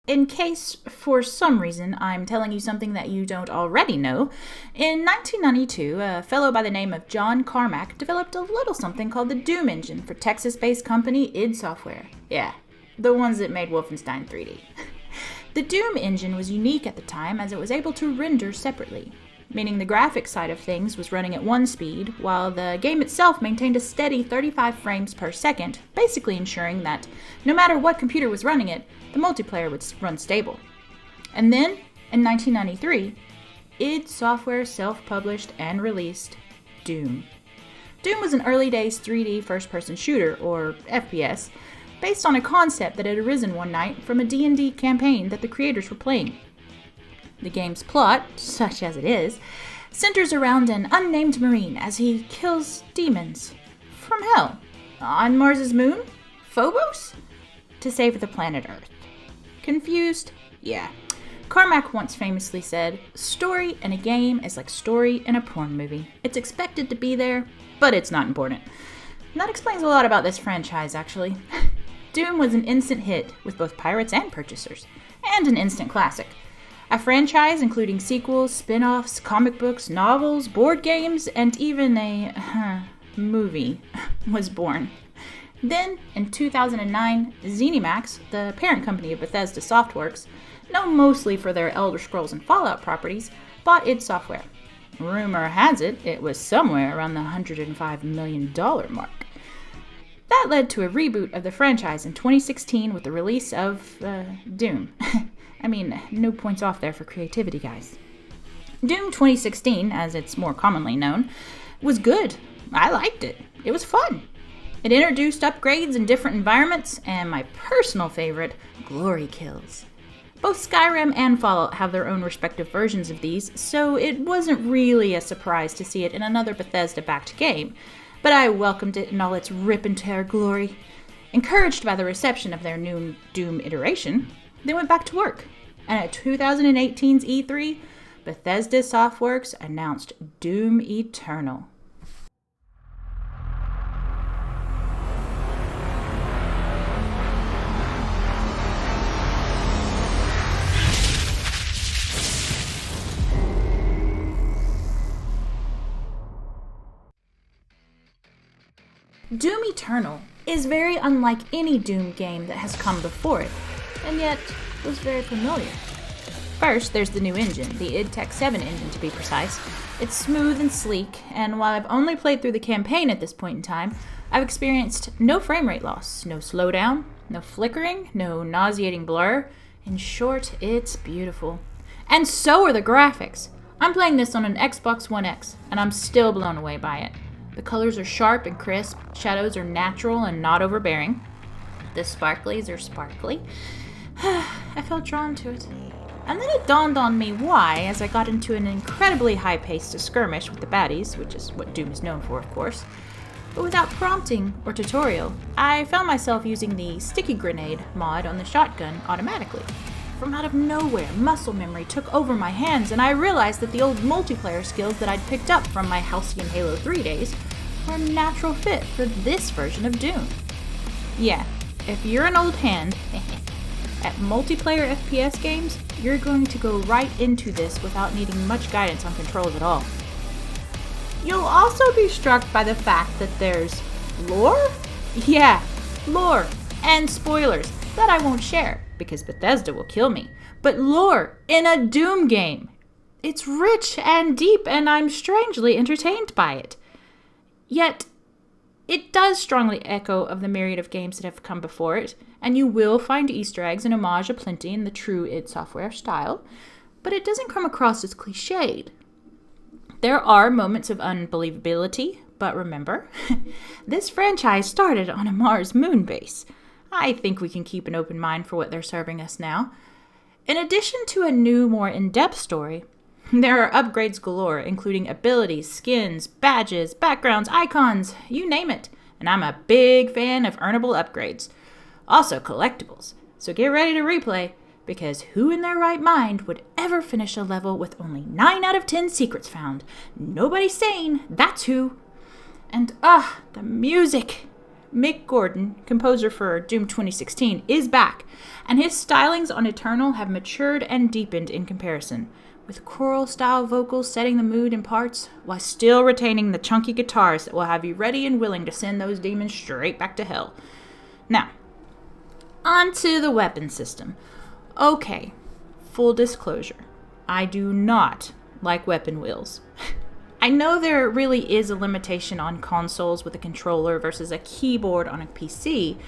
In case, for some reason, I'm telling you something that you don't already know, in 1992, a fellow by the name of John Carmack developed a little something called the Doom engine for Texas-based company id Software. Yeah, the ones that made Wolfenstein 3D. The Doom engine was unique at the time as it was able to render separately, meaning the graphics side of things was running at one speed, while the game itself maintained a steady 35 frames per second, basically ensuring that no matter what computer was running it, the multiplayer would run stable. And then, in 1993, id Software self-published and released Doom. Doom was an early days 3D first-person shooter, or FPS, based on a concept that had arisen one night from a D&D campaign that the creators were playing. The game's plot, such as it is, centers around an unnamed marine as he kills demons from hell on Mars's moon, Phobos, to save the planet Earth. Confused? Yeah. Carmack once famously said, "Story in a game is like story in a porn movie. It's expected to be there, but it's not important." And that explains a lot about this franchise, actually. Doom was an instant hit with both pirates and purchasers, and an instant classic. A franchise including sequels, spin-offs, comic books, novels, board games, and even a movie was born. Then, in 2009, ZeniMax, the parent company of Bethesda Softworks, known mostly for their Elder Scrolls and Fallout properties, bought id Software. Rumor has it was somewhere around the $105 million mark. That led to a reboot of the franchise in 2016 with the release of Doom. I mean, no points off there for creativity, guys. Doom 2016, as it's more commonly known, was good. I liked it. It was fun. It introduced upgrades in different environments, and my personal favorite, glory kills. Both Skyrim and Fallout have their own respective versions of these, so it wasn't really a surprise to see it in another Bethesda-backed game, but I welcomed it in all its rip and tear glory. Encouraged by the reception of their new Doom iteration, they went back to work, and at 2018's E3, Bethesda Softworks announced Doom Eternal. Doom Eternal is very unlike any Doom game that has come before it, and yet was very familiar. First, there's the new engine, the id Tech 7 engine to be precise. It's smooth and sleek, and while I've only played through the campaign at this point in time, I've experienced no frame rate loss, no slowdown, no flickering, no nauseating blur. In short, it's beautiful. And so are the graphics. I'm playing this on an Xbox One X, and I'm still blown away by it. The colors are sharp and crisp, shadows are natural and not overbearing. The sparklies are sparkly. I felt drawn to it. And then it dawned on me why as I got into an incredibly high-paced skirmish with the baddies, which is what Doom is known for, of course. But without prompting or tutorial, I found myself using the sticky grenade mod on the shotgun automatically. From out of nowhere, muscle memory took over my hands, and I realized that the old multiplayer skills that I'd picked up from my halcyon Halo 3 days were a natural fit for this version of Doom. Yeah, if you're an old hand at multiplayer FPS games, you're going to go right into this without needing much guidance on controls at all. You'll also be struck by the fact that there's lore? Yeah, lore and spoilers that I won't share, because Bethesda will kill me. But lore in a Doom game. It's rich and deep, and I'm strangely entertained by it. Yet, it does strongly echo of the myriad of games that have come before it, and you will find Easter eggs and homage aplenty in the true id Software style, but it doesn't come across as cliched. There are moments of unbelievability, but remember, this franchise started on a Mars moon base. I think we can keep an open mind for what they're serving us now. In addition to a new, more in-depth story, there are upgrades galore, including abilities, skins, badges, backgrounds, icons, you name it. And I'm a big fan of earnable upgrades. Also collectibles. So get ready to replay, because who in their right mind would ever finish a level with only 9 out of 10 secrets found? Nobody sane, that's who. And the music. Mick Gordon, composer for Doom 2016, is back, and his stylings on Eternal have matured and deepened in comparison, with choral-style vocals setting the mood in parts, while still retaining the chunky guitars that will have you ready and willing to send those demons straight back to hell. Now, onto the weapon system. Okay, full disclosure, I do not like weapon wheels. I know there really is a limitation on consoles with a controller versus a keyboard on a PC,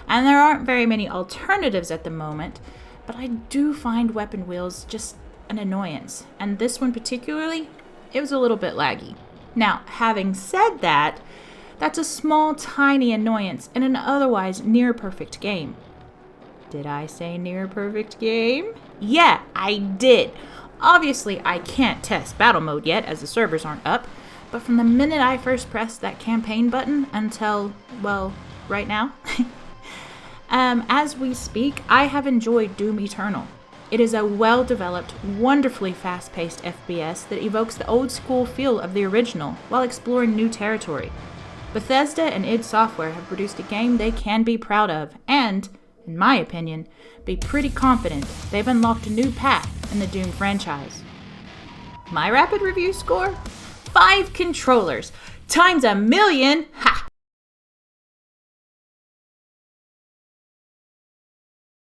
and there aren't very many alternatives at the moment, but I do find weapon wheels just an annoyance, and this one particularly, it was a little bit laggy. Now, having said that, that's a small, tiny annoyance in an otherwise near-perfect game. Did I say near-perfect game? Yeah, I did. Obviously, I can't test battle mode yet, as the servers aren't up, but from the minute I first pressed that campaign button until, well, right now, as we speak, I have enjoyed Doom Eternal. It is a well-developed, wonderfully fast-paced FPS that evokes the old-school feel of the original while exploring new territory. Bethesda and id Software have produced a game they can be proud of and, in my opinion, be pretty confident they've unlocked a new path in the Doom franchise. My rapid review score? 5 controllers times 1,000,000, ha!